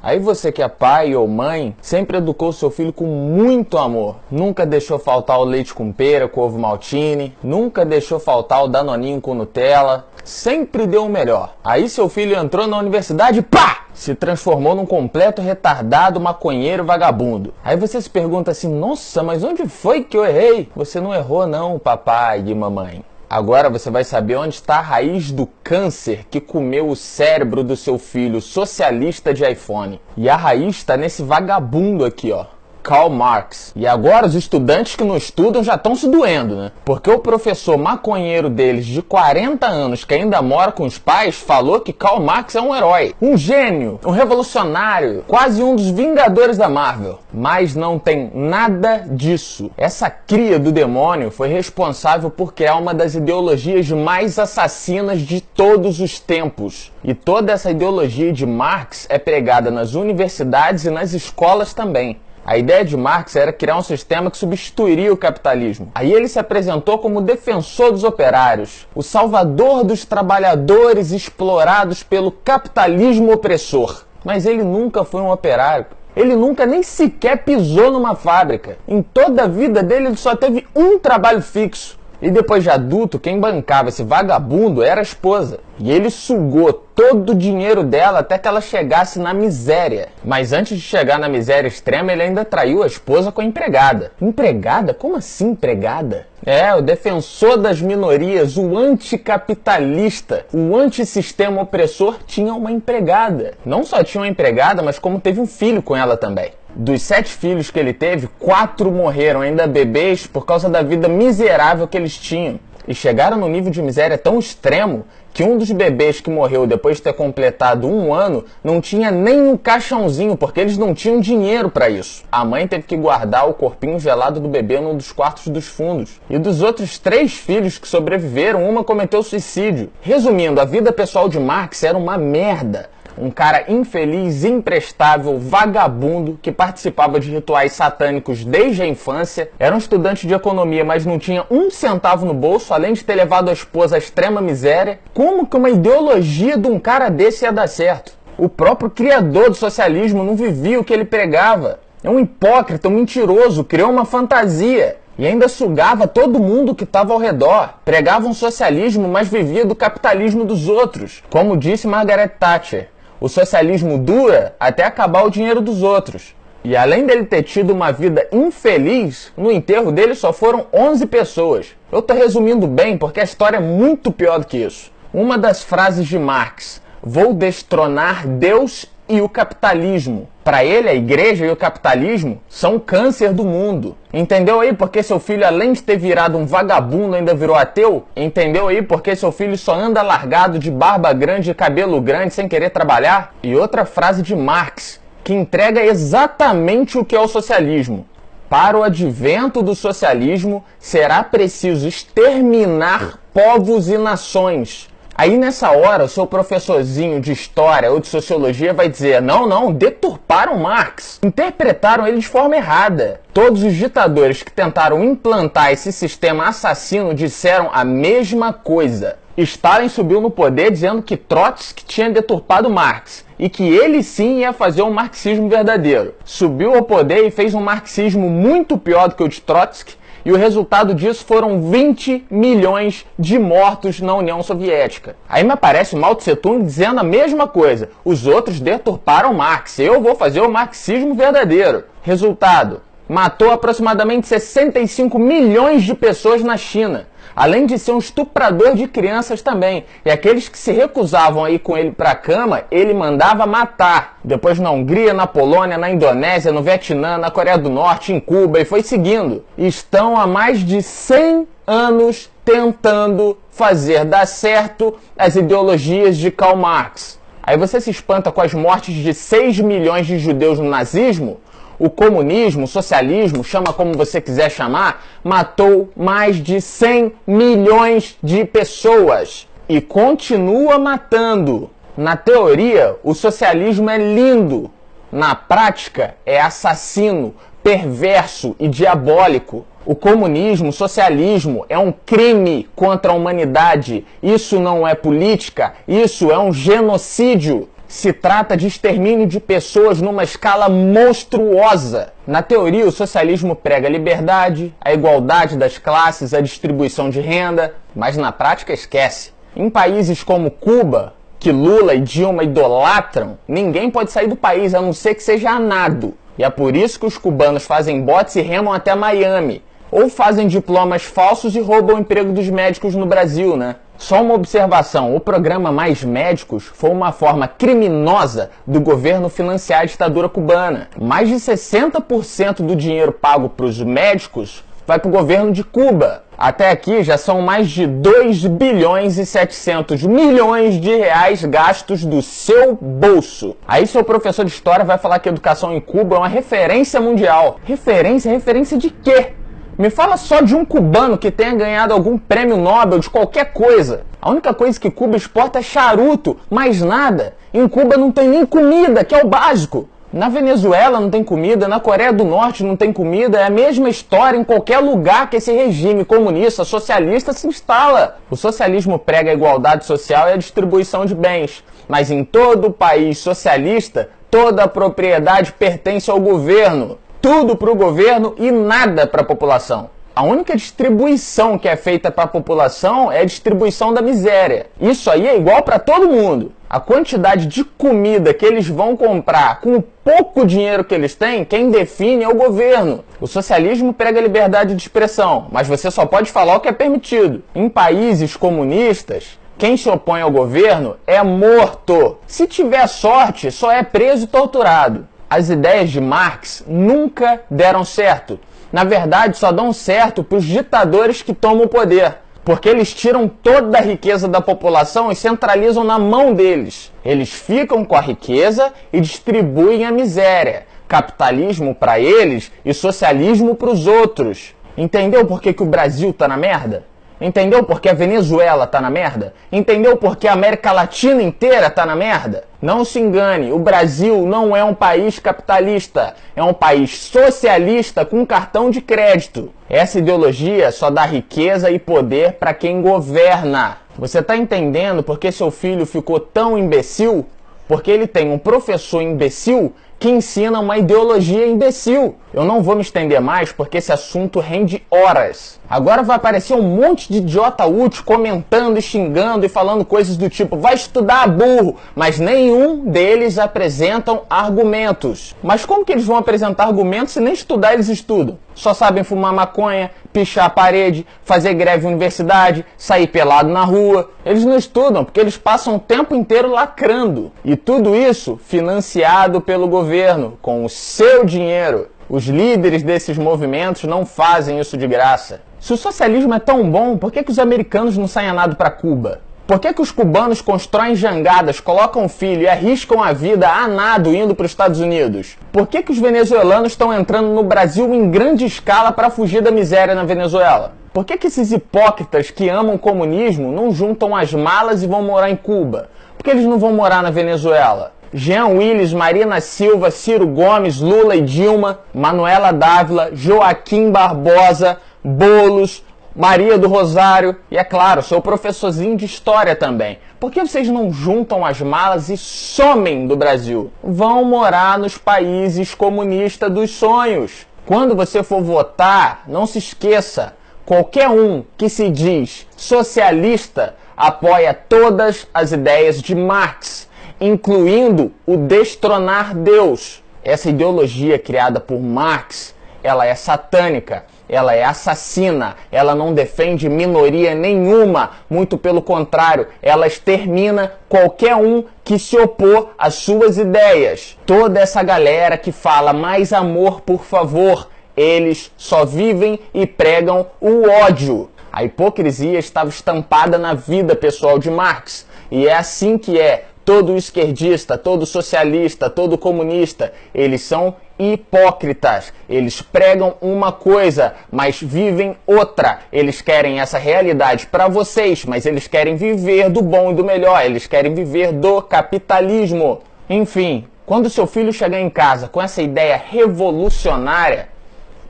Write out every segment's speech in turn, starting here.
Aí você que é pai ou mãe, sempre educou seu filho com muito amor. Nunca deixou faltar o leite com pera, com ovo maltine. Nunca deixou faltar o danoninho com Nutella. Sempre deu o melhor. Aí seu filho entrou na universidade e pá! Se transformou num completo retardado, maconheiro, vagabundo. Aí você se pergunta assim, nossa, mas onde foi que eu errei? Você não errou não, papai e mamãe. Agora você vai saber onde está a raiz do câncer que comeu o cérebro do seu filho socialista de iPhone. E a raiz está nesse vagabundo aqui, ó. Karl Marx. E agora os estudantes que não estudam já estão se doendo, né? Porque o professor maconheiro deles de 40 anos, que ainda mora com os pais, falou que Karl Marx é um herói, um gênio, um revolucionário, quase um dos Vingadores da Marvel. Mas não tem nada disso. Essa cria do demônio foi responsável por criar uma das ideologias mais assassinas de todos os tempos. E toda essa ideologia de Marx é pregada nas universidades e nas escolas também. A ideia de Marx era criar um sistema que substituiria o capitalismo. Aí ele se apresentou como defensor dos operários, o salvador dos trabalhadores explorados pelo capitalismo opressor. Mas ele nunca foi um operário. Ele nunca nem sequer pisou numa fábrica. Em toda a vida dele ele só teve um trabalho fixo. E depois de adulto, quem bancava esse vagabundo era a esposa. E ele sugou todo o dinheiro dela até que ela chegasse na miséria. Mas antes de chegar na miséria extrema, ele ainda traiu a esposa com a empregada. Empregada? Como assim empregada? É, o defensor das minorias, o anticapitalista, o antissistema opressor tinha uma empregada. Não só tinha uma empregada, mas como teve um filho com ela também. Dos 7 filhos que ele teve, 4 morreram ainda bebês por causa da vida miserável que eles tinham. E chegaram no nível de miséria tão extremo que um dos bebês que morreu depois de ter completado 1 ano não tinha nem um caixãozinho, porque eles não tinham dinheiro para isso. A mãe teve que guardar o corpinho gelado do bebê num dos quartos dos fundos. E dos outros 3 filhos que sobreviveram, uma cometeu suicídio. Resumindo, a vida pessoal de Marx era uma merda. Um cara infeliz, imprestável, vagabundo, que participava de rituais satânicos desde a infância, era um estudante de economia, mas não tinha 1 centavo no bolso, além de ter levado a esposa à extrema miséria. Como que uma ideologia de um cara desse ia dar certo? O próprio criador do socialismo não vivia o que ele pregava. É um hipócrita, um mentiroso, criou uma fantasia. E ainda sugava todo mundo que estava ao redor. Pregava um socialismo, mas vivia do capitalismo dos outros. Como disse Margaret Thatcher. O socialismo dura até acabar o dinheiro dos outros. E além dele ter tido uma vida infeliz, no enterro dele só foram 11 pessoas. Eu estou resumindo bem porque a história é muito pior do que isso. Uma das frases de Marx, vou destronar Deus e o capitalismo. Para ele, a igreja e o capitalismo são o câncer do mundo. Entendeu aí porque seu filho, além de ter virado um vagabundo, ainda virou ateu? Entendeu aí porque seu filho só anda largado de barba grande e cabelo grande sem querer trabalhar? E outra frase de Marx, que entrega exatamente o que é o socialismo. Para o advento do socialismo, será preciso exterminar povos e nações. Aí nessa hora o seu professorzinho de história ou de sociologia vai dizer, não, deturparam Marx, interpretaram ele de forma errada. Todos os ditadores que tentaram implantar esse sistema assassino disseram a mesma coisa. Stalin subiu no poder dizendo que Trotsky tinha deturpado Marx e que ele sim ia fazer um marxismo verdadeiro. Subiu ao poder e fez um marxismo muito pior do que o de Trotsky. E o resultado disso foram 20 milhões de mortos na União Soviética. Aí me aparece o Mao Tse Tung dizendo a mesma coisa. Os outros deturparam Marx. Eu vou fazer o marxismo verdadeiro. Resultado: matou aproximadamente 65 milhões de pessoas na China. Além de ser um estuprador de crianças também. E aqueles que se recusavam a ir com ele para a cama, ele mandava matar. Depois na Hungria, na Polônia, na Indonésia, no Vietnã, na Coreia do Norte, em Cuba, e foi seguindo. Estão há mais de 100 anos tentando fazer dar certo as ideologias de Karl Marx. Aí você se espanta com as mortes de 6 milhões de judeus no nazismo? O comunismo, o socialismo, chama como você quiser chamar, matou mais de 100 milhões de pessoas. E continua matando. Na teoria, o socialismo é lindo. Na prática, é assassino, perverso e diabólico. O comunismo, o socialismo é um crime contra a humanidade. Isso não é política, isso é um genocídio. Se trata de extermínio de pessoas numa escala monstruosa. Na teoria, o socialismo prega a liberdade, a igualdade das classes, a distribuição de renda, mas na prática esquece. Em países como Cuba, que Lula e Dilma idolatram, ninguém pode sair do país a não ser que seja a nado. E é por isso que os cubanos fazem botes e remam até Miami. Ou fazem diplomas falsos e roubam o emprego dos médicos no Brasil, né? Só uma observação, o programa Mais Médicos foi uma forma criminosa do governo financiar a ditadura cubana. Mais de 60% do dinheiro pago para os médicos vai para o governo de Cuba. Até aqui já são mais de 2 bilhões e 700 milhões de reais gastos do seu bolso. Aí seu professor de história vai falar que a educação em Cuba é uma referência mundial. Referência? Referência de quê? Me fala só de um cubano que tenha ganhado algum prêmio Nobel de qualquer coisa. A única coisa que Cuba exporta é charuto, mais nada. Em Cuba não tem nem comida, que é o básico. Na Venezuela não tem comida, na Coreia do Norte não tem comida, é a mesma história em qualquer lugar que esse regime comunista, socialista se instala. O socialismo prega a igualdade social e a distribuição de bens, mas em todo país socialista, toda a propriedade pertence ao governo. Tudo para o governo e nada para a população. A única distribuição que é feita para a população é a distribuição da miséria. Isso aí é igual para todo mundo. A quantidade de comida que eles vão comprar com o pouco dinheiro que eles têm, quem define é o governo. O socialismo prega a liberdade de expressão, mas você só pode falar o que é permitido. Em países comunistas, quem se opõe ao governo é morto. Se tiver sorte, só é preso e torturado. As ideias de Marx nunca deram certo. Na verdade, só dão certo para os ditadores que tomam o poder, porque eles tiram toda a riqueza da população e centralizam na mão deles. Eles ficam com a riqueza e distribuem a miséria. Capitalismo para eles e socialismo para os outros. Entendeu por que o Brasil tá na merda? Entendeu por que a Venezuela tá na merda? Entendeu por que a América Latina inteira tá na merda? Não se engane, o Brasil não é um país capitalista, é um país socialista com cartão de crédito. Essa ideologia só dá riqueza e poder para quem governa. Você tá entendendo por que seu filho ficou tão imbecil? Porque ele tem um professor imbecil que ensina uma ideologia imbecil. Eu não vou me estender mais porque esse assunto rende horas. Agora vai aparecer um monte de idiota útil comentando e xingando e falando coisas do tipo vai estudar, burro, mas nenhum deles apresentam argumentos. Mas como que eles vão apresentar argumentos se nem estudar eles estudam? Só sabem fumar maconha, pichar a parede, fazer greve em universidade, sair pelado na rua. Eles não estudam porque eles passam o tempo inteiro lacrando. E tudo isso financiado pelo governo, com o seu dinheiro. Os líderes desses movimentos não fazem isso de graça. Se o socialismo é tão bom, por que os americanos não saem a nado para Cuba? Por que os cubanos constroem jangadas, colocam filho e arriscam a vida a nado indo para os Estados Unidos? Por que os venezuelanos estão entrando no Brasil em grande escala para fugir da miséria na Venezuela? Por que esses hipócritas que amam o comunismo não juntam as malas e vão morar em Cuba? Por que eles não vão morar na Venezuela? Jean Willis, Marina Silva, Ciro Gomes, Lula e Dilma, Manuela Dávila, Joaquim Barbosa, Boulos, Maria do Rosário e, é claro, seu professorzinho de história também. Por que vocês não juntam as malas e somem do Brasil? Vão morar nos países comunistas dos sonhos. Quando você for votar, não se esqueça, qualquer um que se diz socialista apoia todas as ideias de Marx, incluindo o destronar Deus. Essa ideologia criada por Marx, ela é satânica, ela é assassina, ela não defende minoria nenhuma, muito pelo contrário, ela extermina qualquer um que se opor às suas ideias. Toda essa galera que fala mais amor, por favor, eles só vivem e pregam o ódio. A hipocrisia estava estampada na vida pessoal de Marx, e é assim que é. Todo esquerdista, todo socialista, todo comunista, eles são hipócritas. Eles pregam uma coisa, mas vivem outra. Eles querem essa realidade para vocês, mas eles querem viver do bom e do melhor. Eles querem viver do capitalismo. Enfim, quando seu filho chegar em casa com essa ideia revolucionária,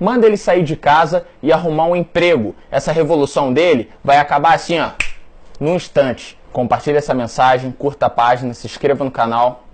manda ele sair de casa e arrumar um emprego. Essa revolução dele vai acabar assim, ó, num instante. Compartilhe essa mensagem, curta a página, se inscreva no canal.